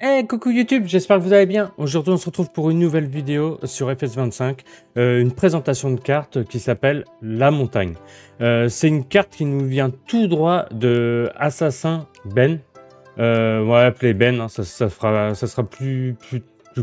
Hey, coucou YouTube, j'espère que vous allez bien. Aujourd'hui, on se retrouve pour une nouvelle vidéo sur FS25, une présentation de carte qui s'appelle La Montagne. C'est une carte qui nous vient tout droit de Assassin Ben. Ouais, appelez Ben, hein, ça sera plus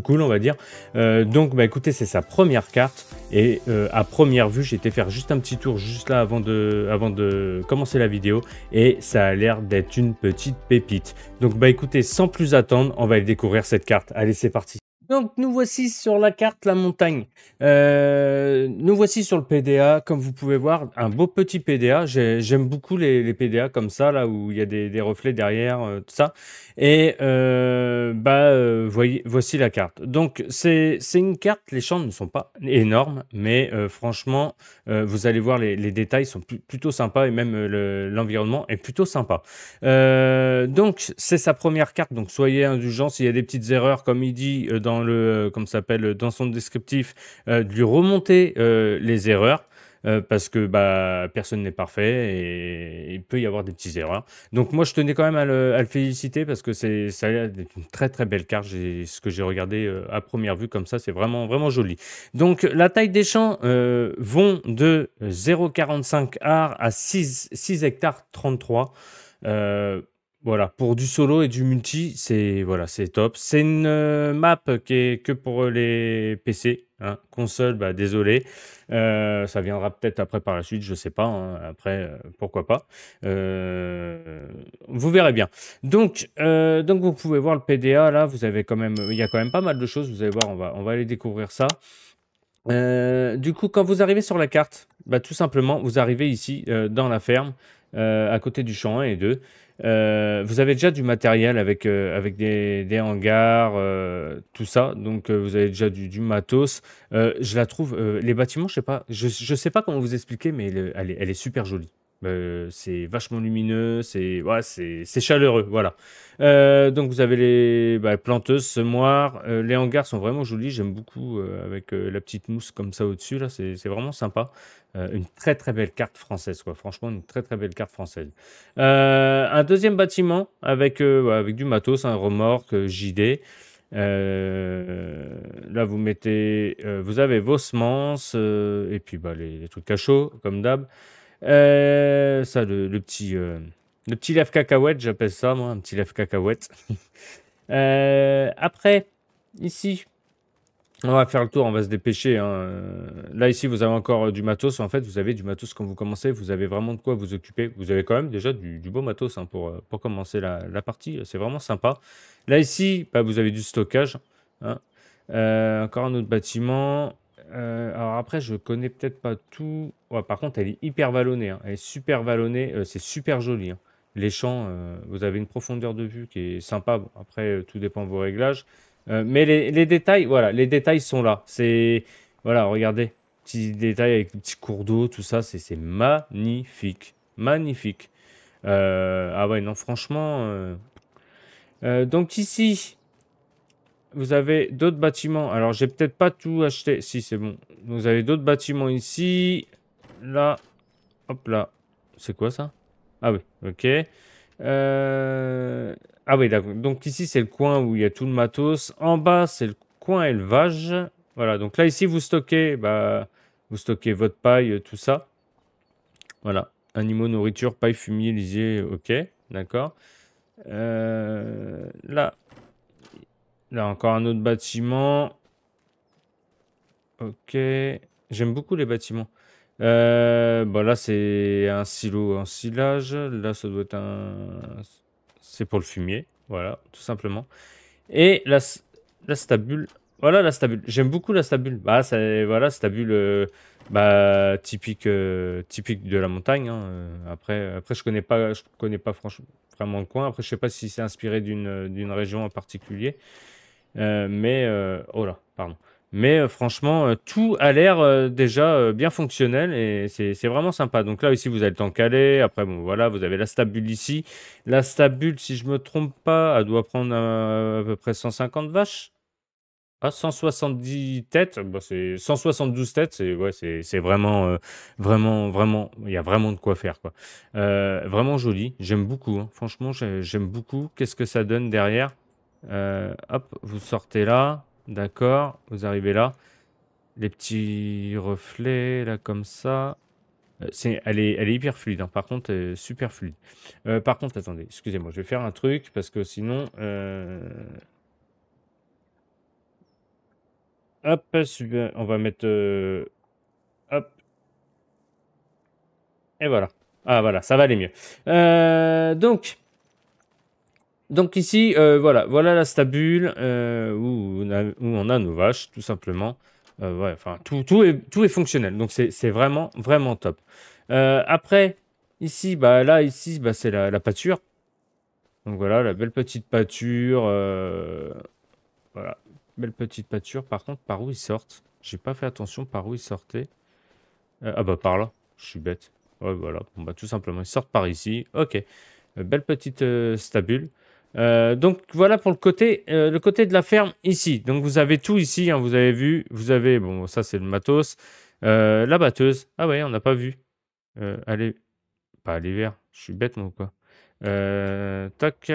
cool, on va dire. Donc, bah écoutez, c'est sa première carte. Et à première vue, j'ai été faire juste un petit tour juste là avant de commencer la vidéo. Et ça a l'air d'être une petite pépite. Donc, bah écoutez, sans plus attendre, on va aller découvrir cette carte. Allez, c'est parti. Donc, nous voici sur la carte La Montagne. Nous voici sur le PDA. Comme vous pouvez voir, un beau petit PDA. J'aime beaucoup les PDA comme ça, là où il y a des reflets derrière, tout ça. Et voici la carte. Donc, c'est une carte. Les champs ne sont pas énormes, mais franchement, vous allez voir, les détails sont plutôt sympas et même l'environnement est plutôt sympa. Donc, c'est sa première carte. Donc, soyez indulgents s'il y a des petites erreurs, comme il dit dans comme ça s'appelle dans son descriptif, de lui remonter les erreurs. Parce que bah, personne n'est parfait et il peut y avoir des petites erreurs. Donc moi je tenais quand même à le féliciter parce que ça a l'air d'être une très très belle carte. Ce que j'ai regardé à première vue comme ça, c'est vraiment vraiment joli. Donc la taille des champs vont de 0,45 ar à 6 hectares 33. Voilà, pour du solo et du multi, c'est voilà, c'est top. C'est une map qui est que pour les PC, hein. Console, bah désolé. Ça viendra peut-être après par la suite, je sais pas, hein. Après, pourquoi pas. Vous verrez bien. Donc vous pouvez voir le PDA là, vous avez quand même, il y a quand même pas mal de choses. Vous allez voir, on va aller découvrir ça. Du coup, quand vous arrivez sur la carte, bah, tout simplement, vous arrivez ici dans la ferme, à côté du champ 1 et 2. Vous avez déjà du matériel avec des hangars, tout ça. Donc, vous avez déjà du matos. Je la trouve, les bâtiments, je sais pas comment vous expliquer, mais elle est super jolie. C'est vachement lumineux, c'est chaleureux, voilà. Donc vous avez les planteuses, semoirs, les hangars sont vraiment jolis, j'aime beaucoup avec la petite mousse comme ça au-dessus, là, c'est vraiment sympa. Une très très belle carte française, quoi. Franchement, une très très belle carte française. Un deuxième bâtiment avec du matos, un remorque, JD. Là, vous avez vos semences et puis bah, les trucs à chaud, comme d'hab. Ça, le petit lève cacahuète, j'appelle ça, moi, un petit lève cacahuète. Après, ici, on va faire le tour, on va se dépêcher, hein. Là, ici, vous avez encore du matos. En fait, vous avez du matos quand vous commencez. Vous avez vraiment de quoi vous occuper. Vous avez quand même déjà du beau matos, hein, pour commencer la partie. C'est vraiment sympa. Là, ici, bah, vous avez du stockage, hein. Encore un autre bâtiment. Alors après, je connais peut-être pas tout. Ouais, par contre, elle est hyper vallonnée, hein. Elle est super vallonnée. C'est super joli, hein. Les champs, vous avez une profondeur de vue qui est sympa. Bon, après, tout dépend de vos réglages. Mais les détails, voilà, les détails sont là. Voilà, regardez, petits détails avec les petits cours d'eau, tout ça, c'est magnifique, magnifique. Ah ouais, non, franchement. Donc ici, vous avez d'autres bâtiments. Alors, j'ai peut-être pas tout acheté. Si, c'est bon. Vous avez d'autres bâtiments ici, là, hop là. C'est quoi ça? Ah oui, ok. Ah oui, d'accord. Donc ici, c'est le coin où il y a tout le matos. En bas, c'est le coin élevage. Voilà, donc là, ici, vous stockez votre paille, tout ça. Voilà. Animaux, nourriture, paille, fumier, lisier, ok. D'accord. Là, encore un autre bâtiment. Ok. J'aime beaucoup les bâtiments. Bon, là, c'est un silo en silage. Là, ça doit être c'est pour le fumier. Voilà, tout simplement. Et la stabule. Voilà la stabule. J'aime beaucoup la stabule. Bah, voilà, stabule typique, typique de la montagne, hein. Après, je connais pas franchement vraiment le coin. Après, je sais pas si c'est inspiré d'une région en particulier. Oh là, pardon. Mais franchement, tout a l'air déjà bien fonctionnel et c'est vraiment sympa. Donc là, ici, vous avez le temps calé. Après, bon, voilà, vous avez la stabule ici. La stabule, si je me trompe pas, elle doit prendre à peu près 150 vaches. Ah, 170 têtes, bah, c'est 172 têtes, c'est vraiment, vraiment, il y a vraiment de quoi faire, quoi. Vraiment joli, j'aime beaucoup, hein. Franchement, j'aime beaucoup. Qu'est-ce que ça donne derrière? Hop, vous sortez là. D'accord, vous arrivez là. Les petits reflets, là, comme ça. Elle est hyper fluide, hein. Par contre, super fluide. Par contre, attendez, excusez-moi, je vais faire un truc parce que sinon, hop, super, on va mettre, hop, et voilà. Ah voilà, ça va aller mieux. Donc ici, voilà la stabule où on a nos vaches, tout simplement. Ouais, enfin, tout est fonctionnel. Donc c'est vraiment, vraiment top. Après, ici, ici, c'est la pâture. Donc voilà, la belle petite pâture. Voilà, belle petite pâture. Par contre, par où ils sortent? J'ai pas fait attention par où ils sortaient. Ah bah par là, je suis bête. Ouais, voilà, bon, bah tout simplement, ils sortent par ici. Ok, belle petite stabule. Donc voilà pour le côté de la ferme ici. Donc vous avez tout ici, hein, vous avez vu. Vous avez, bon, ça c'est le matos. La batteuse. Ah ouais, on n'a pas vu. Allez, pas l'hiver. Je suis bête moi ou quoi? Tac.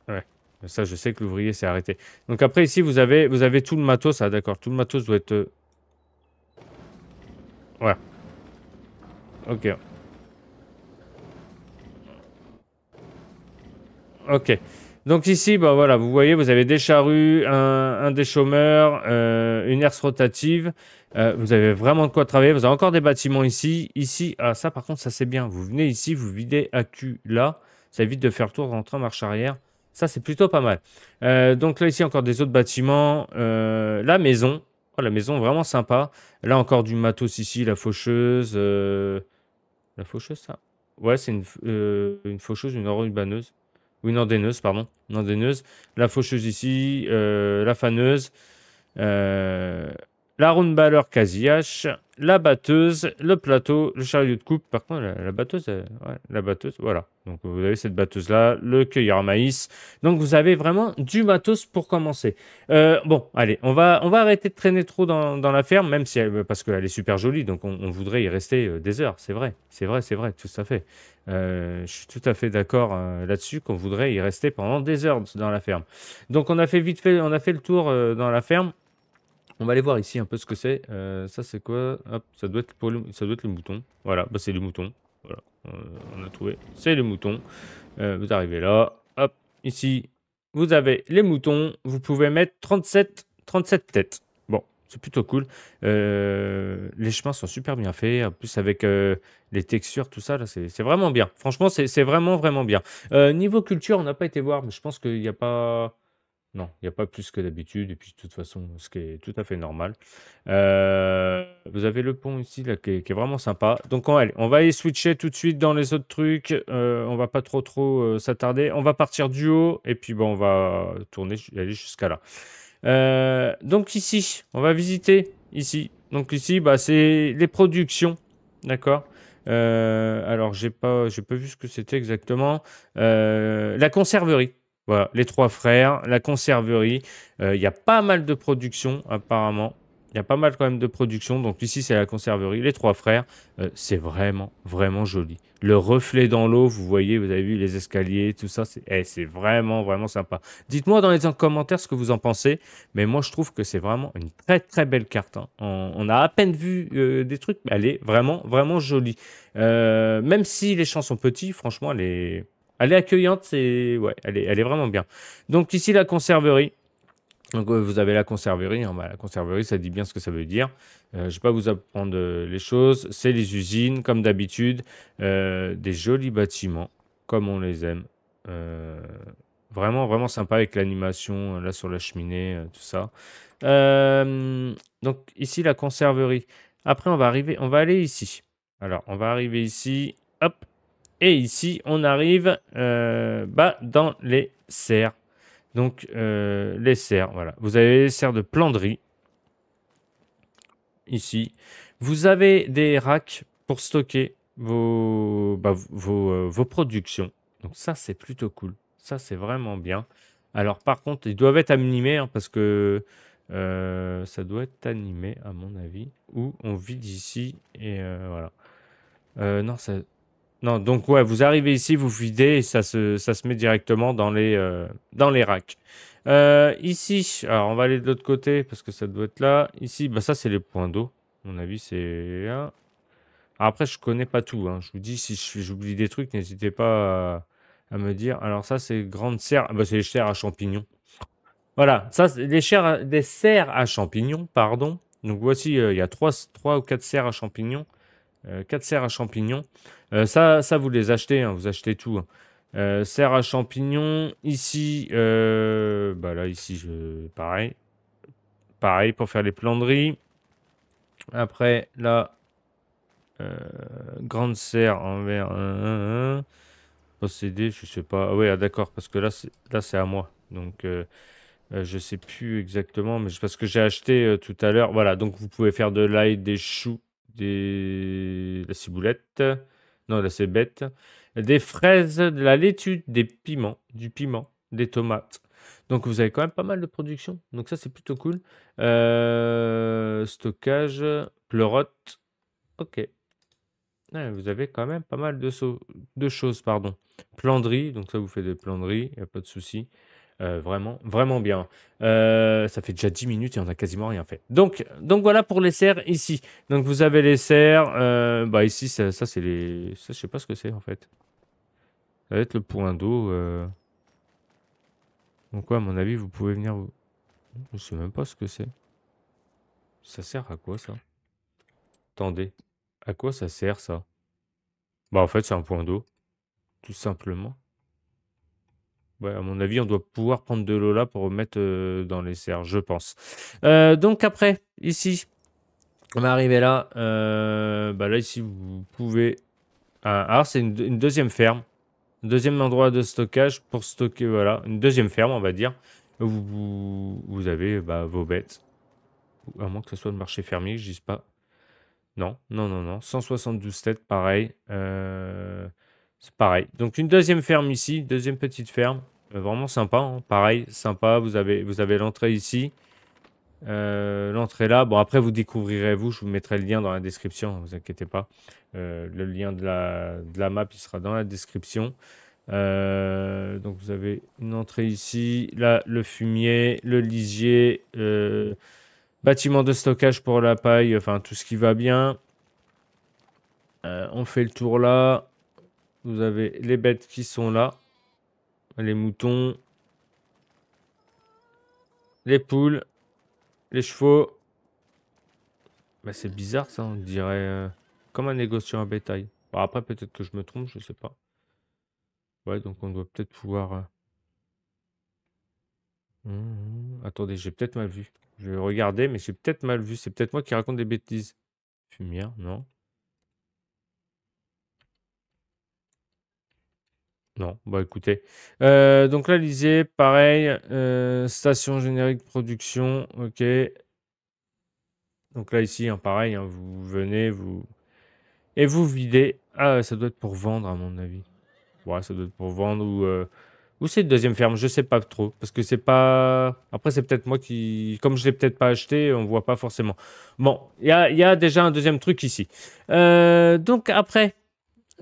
Ouais. Ça, je sais que l'ouvrier s'est arrêté. Donc après, ici, vous avez tout le matos. Ah, d'accord. Tout le matos doit être... Voilà. Ok. Ok. Donc ici, bah voilà, vous voyez, vous avez des charrues, un déchômeur, une herse rotative. Vous avez vraiment de quoi travailler. Vous avez encore des bâtiments ici. Ici, ah, ça, par contre, ça, c'est bien. Vous venez ici, vous videz AQ là. Ça évite de faire le tour, rentrer en marche arrière. Ça, c'est plutôt pas mal. Donc là, ici, encore des autres bâtiments. La maison. Oh, la maison, vraiment sympa. Là, encore du matos ici, la faucheuse. La faucheuse, ça? Ouais, c'est une faucheuse, une enrubaneuse. Ou une andaineuse, pardon. Une andaineuse. La faucheuse ici, la faneuse, euh, la roundballer quasi-H, la batteuse, le plateau, le chariot de coupe. Par contre, la batteuse, ouais, la batteuse, voilà. Donc vous avez cette batteuse-là, le cueilleur à maïs. Donc vous avez vraiment du matos pour commencer. Bon, allez, on va arrêter de traîner trop dans la ferme, même si parce qu'elle est super jolie, donc on voudrait y rester des heures. C'est vrai, c'est vrai, c'est vrai, tout à fait. Je suis tout à fait d'accord là-dessus qu'on voudrait y rester pendant des heures dans la ferme. Donc on a fait vite fait, on a fait le tour dans la ferme. On va aller voir ici un peu ce que c'est. Ça c'est quoi? Hop, ça doit être ça doit être le mouton. Voilà, bah, c'est le mouton. Voilà, on a trouvé. C'est le mouton. Vous arrivez là. Hop, ici, vous avez les moutons. Vous pouvez mettre 37 têtes. Bon, c'est plutôt cool. Les chemins sont super bien faits. En plus, avec les textures, tout ça, là, c'est vraiment bien. Franchement, c'est vraiment, vraiment bien. Niveau culture, on n'a pas été voir, mais je pense qu'il n'y a pas. Non, il n'y a pas plus que d'habitude. Et puis, de toute façon, ce qui est tout à fait normal. Vous avez le pont ici, là, qui est vraiment sympa. Donc, allez, on va y switcher tout de suite dans les autres trucs. On va pas trop s'attarder. On va partir du haut. Et puis, bon, on va tourner, aller jusqu'à là. Donc, ici, on va visiter ici. Donc, ici, bah, c'est les productions. D'accord? Alors, j'ai pas vu ce que c'était exactement. La conserverie. Voilà, les trois frères, la conserverie. Il y a pas mal de production, apparemment. Il y a pas mal quand même de production. Donc ici, c'est la conserverie. Les trois frères, c'est vraiment, vraiment joli. Le reflet dans l'eau, vous voyez, vous avez vu les escaliers, tout ça, c'est vraiment, vraiment sympa. Dites-moi dans les commentaires ce que vous en pensez. Mais moi, je trouve que c'est vraiment une très, très belle carte, hein. On a à peine vu des trucs, mais elle est vraiment, vraiment jolie. Même si les champs sont petits, franchement, elle est accueillante, ouais, elle est vraiment bien. Donc ici la conserverie. Donc vous avez la conserverie, hein. Bah, la conserverie, ça dit bien ce que ça veut dire. Je ne vais pas vous apprendre les choses. C'est les usines, comme d'habitude. Des jolis bâtiments, comme on les aime. Euh, Vraiment, vraiment sympa avec l'animation là sur la cheminée, tout ça. Donc ici la conserverie. Après on va aller ici. Alors on va arriver ici. Hop. Et ici, on arrive dans les serres. Donc, les serres, voilà. Vous avez les serres de planderie, ici. Vous avez des racks pour stocker vos productions. Donc ça, c'est plutôt cool. Ça, c'est vraiment bien. Alors, par contre, ils doivent être animés, hein, parce que ça doit être animé, à mon avis. Ou on vide ici et voilà. Non, ça, non, donc ouais, vous arrivez ici, vous videz et ça se met directement dans les racks. Ici, alors on va aller de l'autre côté parce que ça doit être là. Ici, bah ça c'est les points d'eau. À mon avis, c'est là. Alors après, je connais pas tout, hein. Je vous dis, si j'oublie des trucs, n'hésitez pas à me dire. Alors ça, c'est grande serre. Ah bah, c'est les serres à champignons. Voilà, ça, c'est des serres à champignons, pardon. Donc voici, il y a trois ou quatre serres à champignons. 4 serres à champignons. Ça, vous les achetez, hein, vous achetez tout, hein. Serre à champignons. Ici, bah là, ici, pareil. Pareil pour faire les planderies. Après, là, grande serre en verre. Posséder, je sais pas. Ah ouais, ah, d'accord, parce que là, c'est à moi. Donc, je sais plus exactement, mais parce que j'ai acheté tout à l'heure. Voilà, donc vous pouvez faire de l'ail, des choux, la ciboulette, non, là c'est bête, des fraises, de la laitue, des piments, du piment, des tomates. Donc vous avez quand même pas mal de production. Donc ça c'est plutôt cool. Stockage, pleurote. Ok. Ouais, vous avez quand même pas mal de choses, pardon. Planderie, donc ça vous fait des planderies, il n'y a pas de souci. Vraiment, vraiment bien. Ça fait déjà 10 minutes et on a quasiment rien fait. Donc voilà pour les serres ici. Donc vous avez les serres. Bah ici, ça c'est les. Ça, je sais pas ce que c'est en fait. Ça va être le point d'eau. Donc ouais, à mon avis, vous pouvez venir. Je sais même pas ce que c'est. Ça sert à quoi ça? Attendez. À quoi ça sert ça? Bah en fait, c'est un point d'eau, tout simplement. Ouais, à mon avis, on doit pouvoir prendre de l'eau là pour remettre dans les serres, je pense. Donc après, ici, on est arrivé là. Bah là, ici, vous pouvez... alors, c'est une deuxième ferme. Un deuxième endroit de stockage pour stocker, voilà. Une deuxième ferme, on va dire. Vous avez bah, vos bêtes. À moins que ce soit le marché fermier, je dis pas. Non, non, non, non. 172 têtes, pareil. C'est pareil. Donc une deuxième ferme ici, deuxième petite ferme. Vraiment sympa, hein. Pareil, sympa. Vous avez l'entrée ici. L'entrée là. Bon, après, vous découvrirez vous. Je vous mettrai le lien dans la description, ne vous inquiétez pas. Le lien de la map, il sera dans la description. Donc vous avez une entrée ici. Là, le fumier, le lisier. Bâtiment de stockage pour la paille, enfin tout ce qui va bien. On fait le tour là. Vous avez les bêtes qui sont là. Les moutons. Les poules. Les chevaux. Bah, c'est bizarre ça, on dirait comme un négociant à bétail. Bon, après peut-être que je me trompe, je sais pas. Ouais, donc on doit peut-être pouvoir... Attendez, j'ai peut-être mal vu. Je vais regarder, mais j'ai peut-être mal vu. C'est peut-être moi qui raconte des bêtises. Fumière, non? Non, bah écoutez. Donc là, lisez, pareil. Station générique production, ok. Donc là, ici, hein, pareil, hein, vous venez, et vous videz. Ah, ça doit être pour vendre, à mon avis. Ouais, ça doit être pour vendre ou c'est une deuxième ferme, je sais pas trop. Parce que c'est pas. Après, c'est peut-être moi qui. Comme je l'ai peut-être pas acheté, on voit pas forcément. Bon, il y a déjà un deuxième truc ici. Donc après,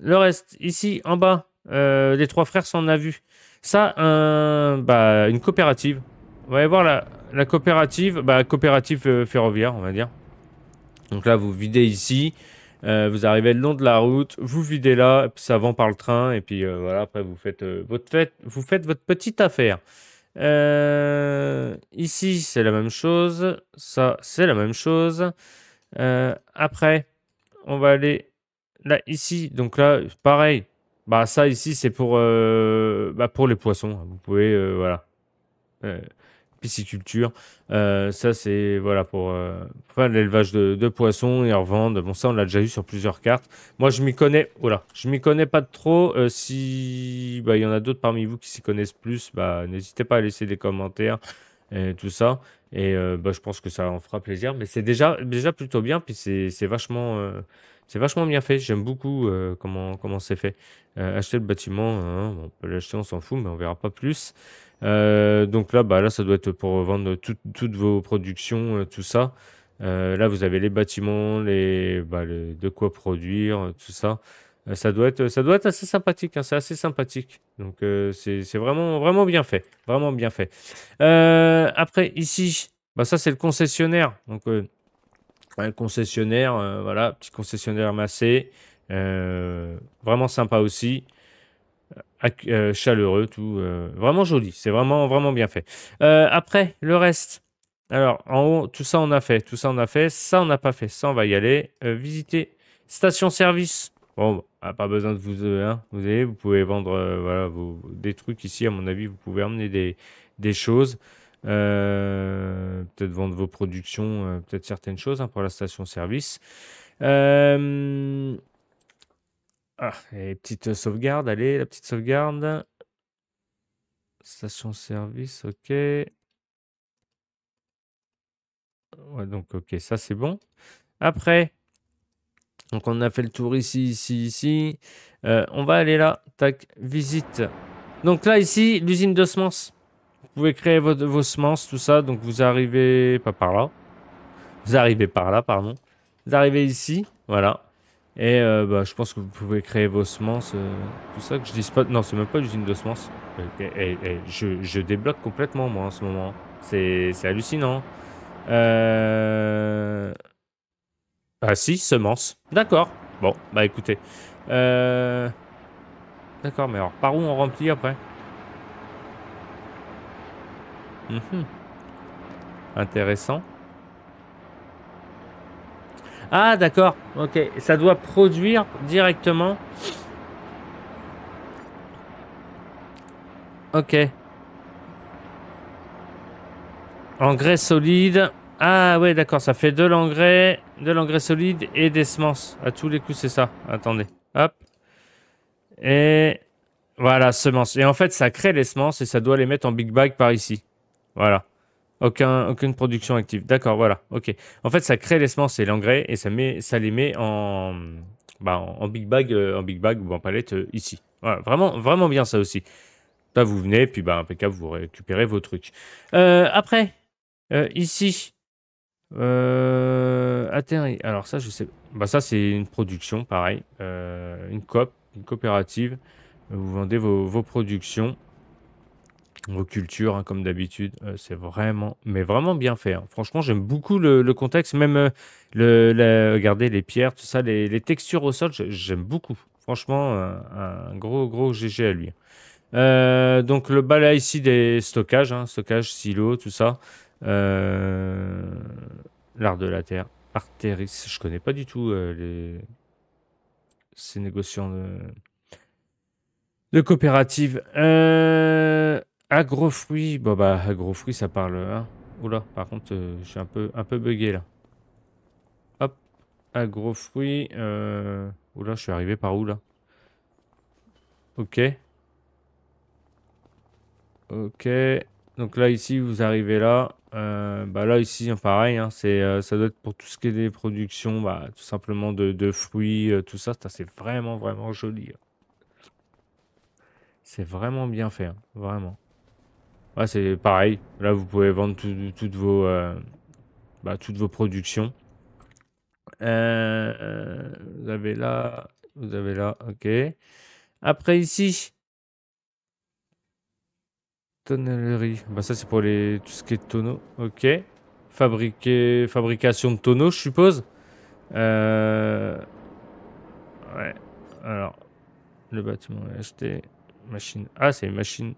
le reste, ici, en bas, les trois frères s'en a vu. Ça, bah, une coopérative. On va aller voir la coopérative, bah, coopérative ferroviaire, on va dire. Donc là, vous videz ici, vous arrivez le long de la route, vous videz là, et puis ça vend par le train, et puis voilà, après vous faites, vous faites votre petite affaire. Ici, c'est la même chose. Ça, c'est la même chose. Après, on va aller là, ici. Donc là, pareil. Bah ça, ici, c'est pour les poissons. Vous pouvez, voilà. Euh, Pisciculture. Ça, c'est voilà pour faire de l'élevage de poissons et en revendre. Bon, ça, on l'a déjà eu sur plusieurs cartes. Moi, je m'y connais. Voilà, je m'y connais pas trop. Si bah, il y en a d'autres parmi vous qui s'y connaissent plus, bah, n'hésitez pas à laisser des commentaires et tout ça. Et bah, je pense que ça en fera plaisir. Mais c'est déjà plutôt bien. Puis c'est vachement bien fait. J'aime beaucoup comment c'est fait. Acheter le bâtiment, hein, bon, on peut l'acheter, on s'en fout, mais on verra pas plus. Donc là, bah, là, ça doit être pour vendre toutes vos productions, tout ça. Là, vous avez les bâtiments, de quoi produire, tout ça. Ça doit être assez sympathique, hein, c'est assez sympathique. Donc c'est vraiment, vraiment bien fait. Vraiment bien fait. Après, ici, bah, ça c'est le concessionnaire. Donc ouais, le concessionnaire, voilà, petit concessionnaire massé. Vraiment sympa aussi. Chaleureux, tout. Vraiment joli. C'est vraiment, vraiment bien fait. Après, le reste. Alors, en haut, tout ça on a fait. Tout ça on a fait. Ça on n'a pas fait. Ça on va y aller. Visiter station-service. Bon, pas besoin de vous, hein, vous pouvez vendre voilà, des trucs ici. À mon avis, vous pouvez emmener des choses. Peut-être vendre vos productions, peut-être certaines choses hein, pour la station-service. Et petite sauvegarde, allez, la petite sauvegarde. Station-service, ok. Ouais, donc, ok, ça c'est bon. Après, donc on a fait le tour ici, ici, ici. On va aller là, tac, visite. Donc là, ici, l'usine de semences. Vous pouvez créer vos semences, tout ça. Donc vous arrivez, pas par là. Vous arrivez par là, pardon. Vous arrivez ici, voilà. Et bah, je pense que vous pouvez créer vos semences, tout ça. Que je dise pas. Non, c'est même pas l'usine de semences. Je débloque complètement, moi, en ce moment. C'est hallucinant. Euh... Ah si, semences. D'accord. Bon, bah écoutez. Euh... D'accord, mais alors par où on remplit après? Mhm. Intéressant. Ah d'accord, ok. Ça doit produire directement. Ok. Engrais solide. Ah ouais, d'accord, ça fait de l'engrais solide et des semences. À tous les coups, c'est ça. Attendez. Hop. Et voilà, semences. Et en fait, ça crée les semences et ça doit les mettre en big bag par ici. Voilà. Aucune production active. D'accord, voilà. Ok. En fait, ça crée les semences et l'engrais et ça les met en big bag ou en palette ici. Voilà, vraiment, vraiment bien ça aussi. Là, vous venez, puis bah, impeccable, vous récupérez vos trucs. Après, ici, atterri. Alors ça, je sais. Bah ça, c'est une production, pareil. Une coopérative. Vous vendez vos productions. Vos cultures, hein, comme d'habitude, c'est vraiment, mais vraiment bien fait, hein. Franchement, j'aime beaucoup le contexte, même regardez les pierres, tout ça, les textures au sol, j'aime beaucoup. Franchement, un gros, gros GG à lui. Donc le bas là ici des stockages, hein, stockage, silo, tout ça. Euh, L'art de la terre, Arteris, je connais pas du tout ces négociants de coopérative. Agrofruits. Bon bah agrofruits ça parle. Hein. Oula, par contre je suis un peu bugué là. Hop, agrofruits. Oula, je suis arrivé par où là? Ok, ok. Donc là ici vous arrivez là. Bah là ici hein, pareil, hein, ça doit être pour tout ce qui est des productions, bah, tout simplement de fruits, tout ça. C'est vraiment vraiment joli, hein. C'est vraiment bien fait, hein, vraiment. Ouais, c'est pareil. Là vous pouvez vendre toutes vos productions. Vous avez là, vous avez là, ok. Après ici, tonnellerie. Bah ça c'est pour tout ce qui est tonneaux, ok. Fabrication de tonneaux, je suppose. Euh, ouais. Alors, le bâtiment est acheté. Machine. Ah, c'est une machine.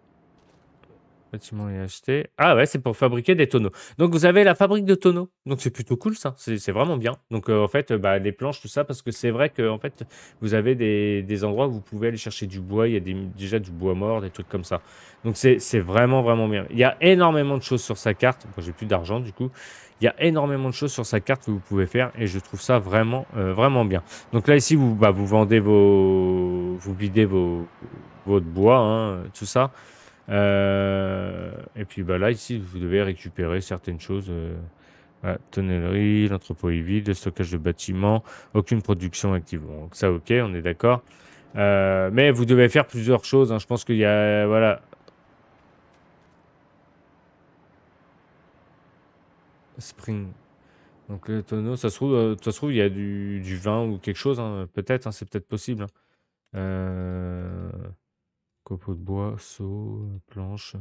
Bâtiment est acheté. Ah ouais, c'est pour fabriquer des tonneaux. Donc vous avez la fabrique de tonneaux. Donc c'est plutôt cool ça. C'est vraiment bien. Donc en fait, bah, les planches, tout ça, parce que c'est vrai que en fait, vous avez des endroits où vous pouvez aller chercher du bois. Il y a déjà du bois mort, des trucs comme ça. Donc c'est vraiment, vraiment bien. Il y a énormément de choses sur sa carte. Moi, j'ai plus d'argent du coup. Il y a énormément de choses sur sa carte que vous pouvez faire et je trouve ça vraiment, vraiment bien. Donc là, ici, vous vendez vous bidez votre bois, hein, tout ça. Et puis bah là, ici, vous devez récupérer certaines choses. Voilà, tonnellerie, l'entrepôt est vide, le stockage de bâtiments, aucune production active. Bon, donc ça, ok, on est d'accord. Mais vous devez faire plusieurs choses, hein. Je pense qu'il y a, voilà, Spring. Donc le tonneau, ça se trouve, il y a du vin ou quelque chose, hein, peut-être, hein, c'est peut-être possible, hein. Copeaux de bois, seau, planche.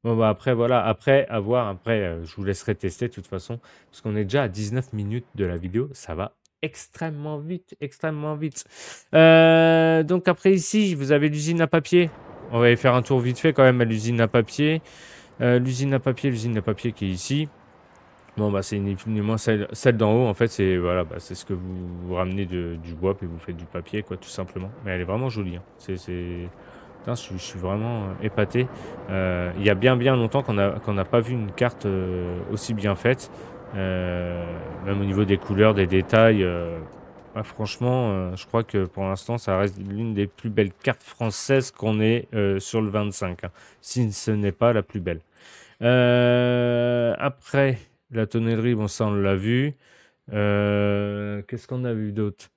Bon, bah après, voilà. Après, à voir. Après, je vous laisserai tester de toute façon. Parce qu'on est déjà à 19 minutes de la vidéo. Ça va extrêmement vite. Extrêmement vite. Donc, après, ici, vous avez l'usine à papier. On va aller faire un tour vite fait quand même à l'usine à papier. L'usine à papier qui est ici. Bon, bah, c'est ni plus ni moins celle d'en haut. En fait, c'est voilà, bah, c'est ce que vous ramenez du bois, puis vous faites du papier, quoi, tout simplement. Mais elle est vraiment jolie. Hein. Putain, je suis vraiment épaté. Il y a bien longtemps qu'on n'a pas vu une carte aussi bien faite. Même au niveau des couleurs, des détails. Ah, franchement, je crois que pour l'instant, ça reste l'une des plus belles cartes françaises qu'on ait sur le 25. Hein, si ce n'est pas la plus belle. Après, la tonnellerie, bon, ça, on l'a vu. Qu'est-ce qu'on a vu d'autre?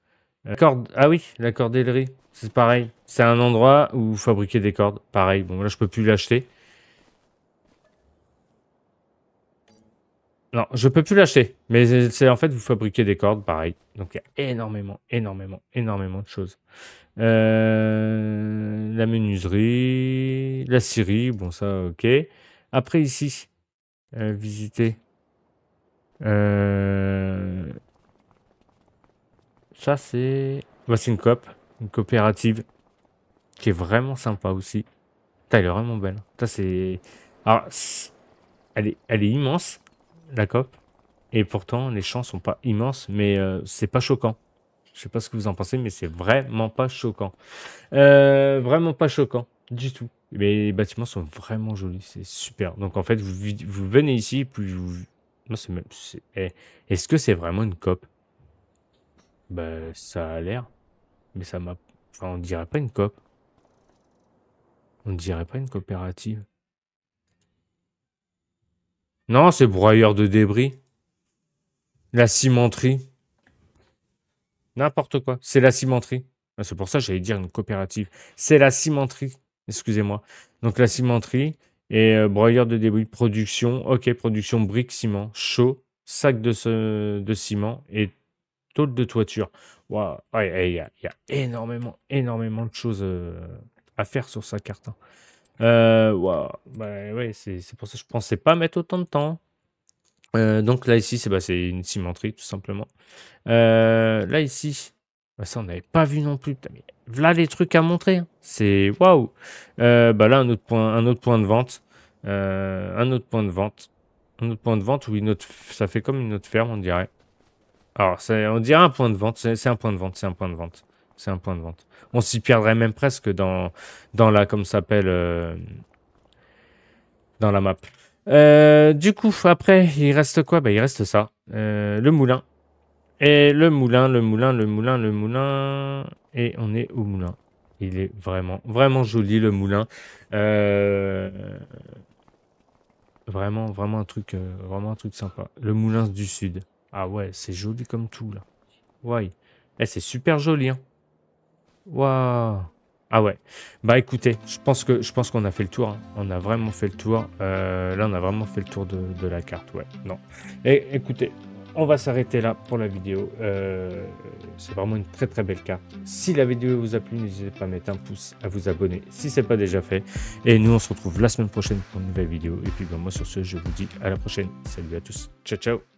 Ah oui, la cordellerie, c'est pareil. C'est un endroit où vous fabriquez des cordes. Pareil, bon, là, je peux plus l'acheter. Non, je peux plus l'acheter. Mais c'est en fait, vous fabriquez des cordes, pareil. Donc, il y a énormément de choses. La menuiserie, la scierie, bon, ça, ok. Après, ici, visiter. Ça, c'est... Bah, c'est une coop, une coopérative, qui est vraiment sympa aussi. Putain, elle est vraiment belle. Ça, c'est... Alors, elle est immense, la coop. Et pourtant, les champs sont pas immenses, mais c'est pas choquant. Je sais pas ce que vous en pensez, mais c'est vraiment pas choquant. Vraiment pas choquant, du tout. Mais les bâtiments sont vraiment jolis, c'est super. Donc en fait, vous venez ici, puis vous... Non, est-ce que c'est vraiment une coop? Bah, ça a l'air, mais ça m'a... Enfin, on dirait pas une coop. On dirait pas une coopérative. Non, c'est broyeur de débris. La cimenterie. N'importe quoi. C'est la cimenterie. Ah, c'est pour ça que j'allais dire une coopérative. C'est la cimenterie. Excusez-moi. Donc la cimenterie et broyeur de débris. Production. Ok, production briques, ciment, chaud, sac de ciment et tôle de toiture. Waouh. Ouais, il y a énormément de choses à faire sur sa carte. Hein. Waouh. Bah, ouais, c'est pour ça que je pensais pas mettre autant de temps. Donc là, ici, c'est une cimenterie, tout simplement. Là, ici, bah, ça, on n'avait pas vu non plus. Putain, mais voilà les trucs à montrer. Hein. C'est waouh. Bah là, un autre point de vente. Un autre point de vente. Un autre point de vente ou ça fait comme une autre ferme, on dirait. Alors, on dirait un point de vente. C'est un point de vente. C'est un point de vente. C'est un point de vente. On s'y perdrait même presque dans la, comme ça s'appelle, dans la map. Du coup, après, il reste quoi? Bah, il reste ça. Le moulin. Et le moulin. Et on est au moulin. Il est vraiment joli, le moulin. Vraiment un truc sympa. Le moulin du sud. Ah ouais, c'est joli comme tout, là. Ouais. Eh, c'est super joli, hein. Waouh. Ah ouais. Bah écoutez, je pense qu'on a fait le tour. Hein. On a vraiment fait le tour. Là, on a vraiment fait le tour de la carte. Ouais. Non. Et écoutez, on va s'arrêter là pour la vidéo. C'est vraiment une très belle carte. Si la vidéo vous a plu, n'hésitez pas à mettre un pouce, à vous abonner si ce n'est pas déjà fait. Et nous, on se retrouve la semaine prochaine pour une nouvelle vidéo. Et puis, bah, moi, sur ce, je vous dis à la prochaine. Salut à tous. Ciao, ciao.